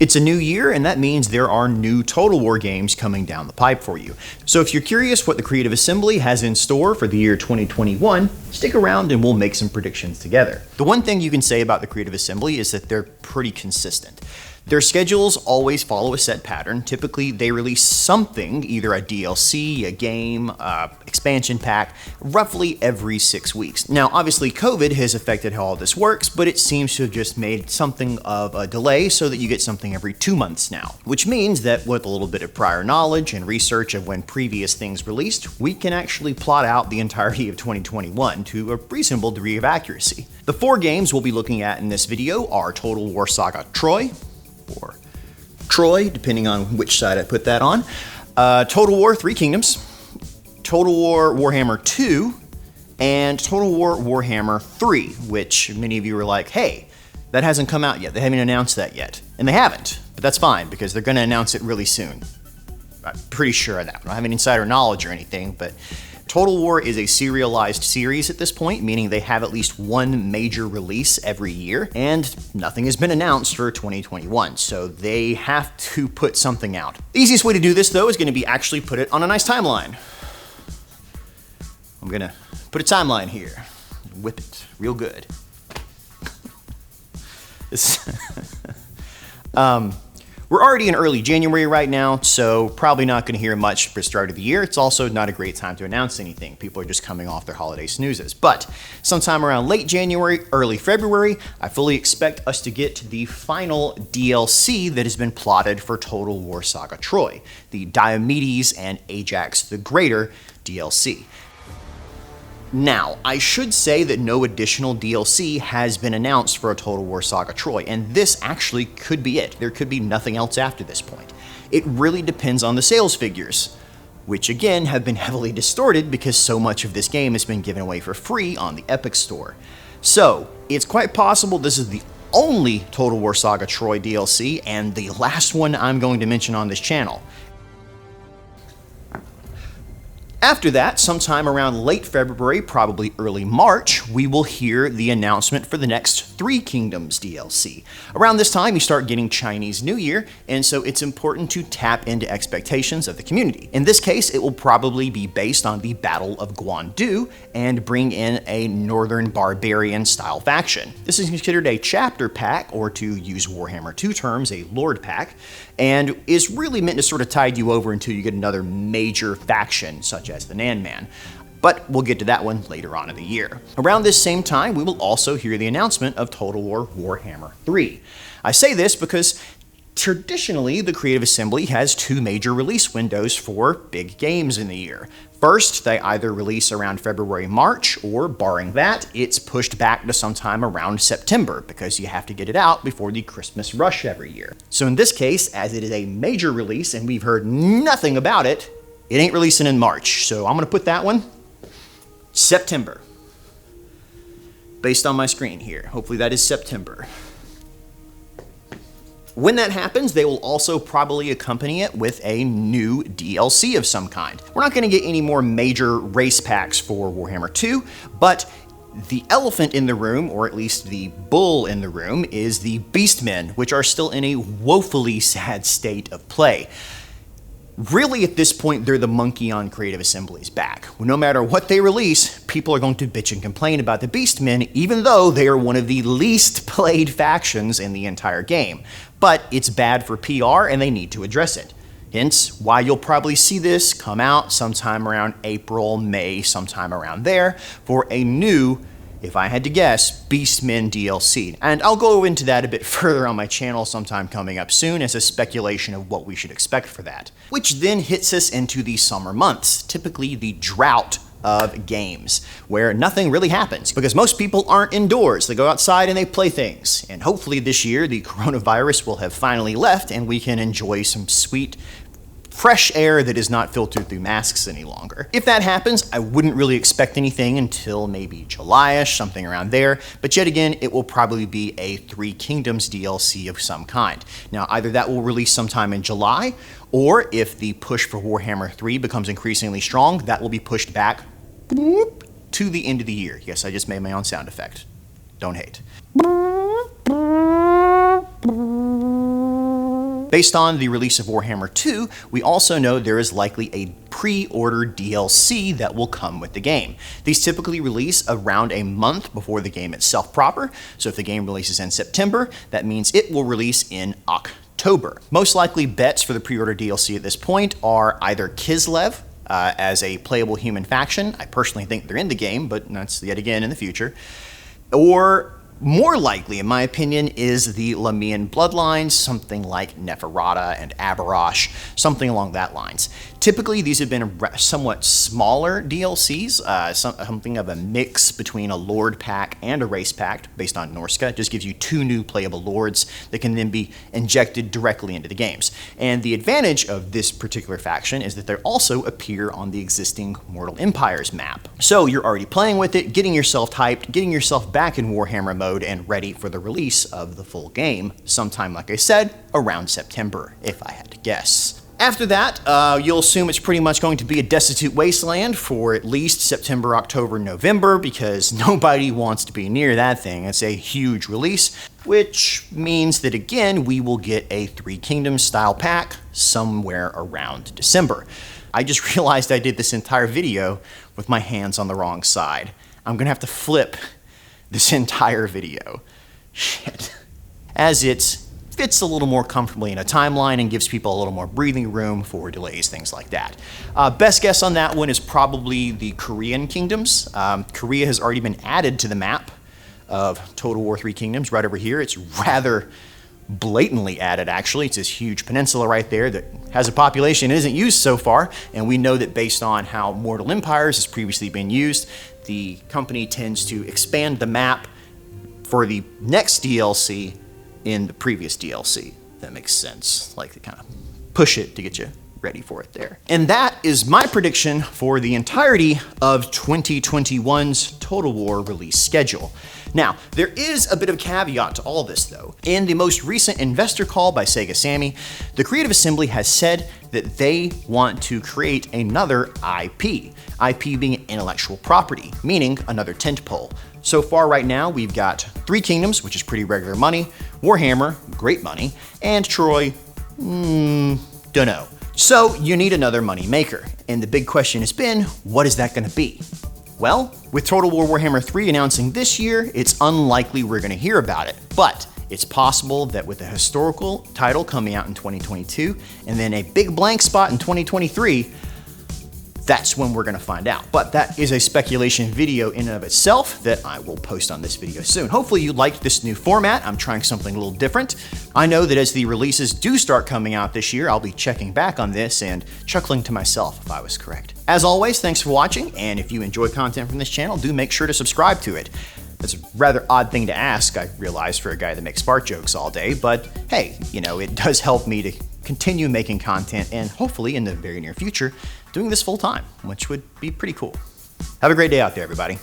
It's a new year, and that means there are new Total War games coming down the pipe for you. So if you're curious what the Creative Assembly has in store for the year 2021, stick around and we'll make some predictions together. The one thing you can say about the Creative Assembly is that they're pretty consistent. Their schedules always follow a set pattern. Typically, they release something, either a DLC, a game, expansion pack, roughly every 6 weeks. Now, obviously, COVID has affected how all this works, but it seems to have just made something of a delay so that you get something every 2 months now. Which means that with a little bit of prior knowledge and research of when previous things released, we can actually plot out the entirety of 2021 to a reasonable degree of accuracy. The 4 games we'll be looking at in this video are Total War Saga Troy, or Troy, depending on which side I put that on, Total War 3 Kingdoms, Total War Warhammer 2, and Total War Warhammer 3, which many of you were like, hey, that hasn't come out yet. They haven't announced that yet. And they haven't, but that's fine because they're going to announce it really soon. I'm pretty sure of that. I don't have any insider knowledge or anything, but Total War is a serialized series at this point, meaning they have at least one major release every year, and nothing has been announced for 2021, so they have to put something out. The easiest way to do this, though, is going to be actually put it on a nice timeline. I'm going to put a timeline here, whip it real good. We're already in early January right now, so probably not going to hear much for the start of the year. It's also not a great time to announce anything. People are just coming off their holiday snoozes. But sometime around late January, early February, I fully expect us to get the final DLC that has been plotted for Total War Saga Troy, the Diomedes and Ajax the Greater DLC. Now, I should say that no additional DLC has been announced for a Total War Saga Troy, and this actually could be it. There could be nothing else after this point. It really depends on the sales figures, which again have been heavily distorted because so much of this game has been given away for free on the Epic Store. So, it's quite possible this is the only Total War Saga Troy DLC, and the last one I'm going to mention on this channel. After that, sometime around late February, probably early March, we will hear the announcement for the next 3 Kingdoms DLC. Around this time, you start getting Chinese New Year, and so it's important to tap into expectations of the community. In this case, it will probably be based on the Battle of Guandu and bring in a Northern Barbarian style faction. This is considered a chapter pack, or to use Warhammer 2 terms, a Lord pack, and is really meant to sort of tide you over until you get another major faction, such as the Nan Man. But we'll get to that one later on in the year. Around this same time, we will also hear the announcement of Total War Warhammer 3. I say this because traditionally, the Creative Assembly has 2 major release windows for big games in the year. First, they either release around February, March, or barring that, it's pushed back to sometime around September because you have to get it out before the Christmas rush every year. So in this case, as it is a major release and we've heard nothing about it, it ain't releasing in March. So I'm going to put that one September. Based on my screen here. Hopefully that is September. When that happens, they will also probably accompany it with a new DLC of some kind. We're not going to get any more major race packs for Warhammer 2, but the elephant in the room, or at least the bull in the room, is the Beastmen, which are still in a woefully sad state of play. Really, at this point, they're the monkey on Creative Assembly's back. No matter what they release, people are going to bitch and complain about the Beastmen, even though they are one of the least played factions in the entire game. But it's bad for PR, and they need to address it. Hence, why you'll probably see this come out sometime around April, May, sometime around there, for a new, if I had to guess, Beastmen DLC. And I'll go into that a bit further on my channel sometime coming up soon as a speculation of what we should expect for that. Which then hits us into the summer months, typically the drought of games, where nothing really happens because most people aren't indoors. They go outside and they play things. And hopefully this year the coronavirus will have finally left and we can enjoy some sweet fresh air that is not filtered through masks any longer. If that happens, I wouldn't really expect anything until maybe July-ish, something around there, but yet again, it will probably be a 3 Kingdoms DLC of some kind. Now, either that will release sometime in July, or if the push for Warhammer 3 becomes increasingly strong, that will be pushed back to the end of the year. Yes, I just made my own sound effect. Don't hate. Based on the release of Warhammer 2, we also know there is likely a pre-order DLC that will come with the game. These typically release around a month before the game itself proper, so if the game releases in September, that means it will release in October. Most likely bets for the pre-order DLC at this point are either Kislev, as a playable human faction. I personally think they're in the game, but that's yet again in the future. Or more likely, in my opinion, is the Lamian bloodlines, something like Neferata and Aberosh, something along that lines. Typically, these have been somewhat smaller DLCs, something of a mix between a Lord pack and a race pack based on Norska. It just gives you 2 new playable Lords that can then be injected directly into the games. And the advantage of this particular faction is that they also appear on the existing Mortal Empires map. So you're already playing with it, getting yourself hyped, getting yourself back in Warhammer mode, and ready for the release of the full game, sometime, like I said, around September, if I had to guess. After that, you'll assume it's pretty much going to be a destitute wasteland for at least September, October, November, because nobody wants to be near that thing. It's a huge release, which means that, again, we will get a 3 Kingdoms style pack somewhere around December. I just realized I did this entire video with my hands on the wrong side. I'm gonna have to flip this entire video. Shit. As it fits a little more comfortably in a timeline and gives people a little more breathing room for delays, things like that. Best guess on that one is probably the Korean kingdoms. Korea has already been added to the map of Total War 3 Kingdoms right over here. It's rather blatantly added, actually. It's this huge peninsula right there that has a population and isn't used so far, and we know that based on how Mortal Empires has previously been used, the company tends to expand the map for the next DLC in the previous DLC. That makes sense. Like, they kind of push it to get you ready for it there. And that is my prediction for the entirety of 2021's Total War release schedule. Now, there is a bit of a caveat to all this, though. In the most recent investor call by Sega Sammy, the Creative Assembly has said that they want to create another IP. IP being intellectual property, meaning another tentpole. So far right now, we've got 3 Kingdoms, which is pretty regular money, Warhammer, great money, and Troy, dunno. So you need another money maker. And the big question has been, what is that gonna be? Well, with Total War Warhammer 3 announcing this year, it's unlikely we're gonna hear about it, but it's possible that with a historical title coming out in 2022, and then a big blank spot in 2023, that's when we're gonna find out. But that is a speculation video in and of itself that I will post on this video soon. Hopefully you liked this new format. I'm trying something a little different. I know that as the releases do start coming out this year, I'll be checking back on this and chuckling to myself if I was correct. As always, thanks for watching, and if you enjoy content from this channel, do make sure to subscribe to it. That's a rather odd thing to ask, I realize, for a guy that makes fart jokes all day, but hey, you know, it does help me to continue making content and hopefully in the very near future doing this full time, which would be pretty cool. Have a great day out there, everybody.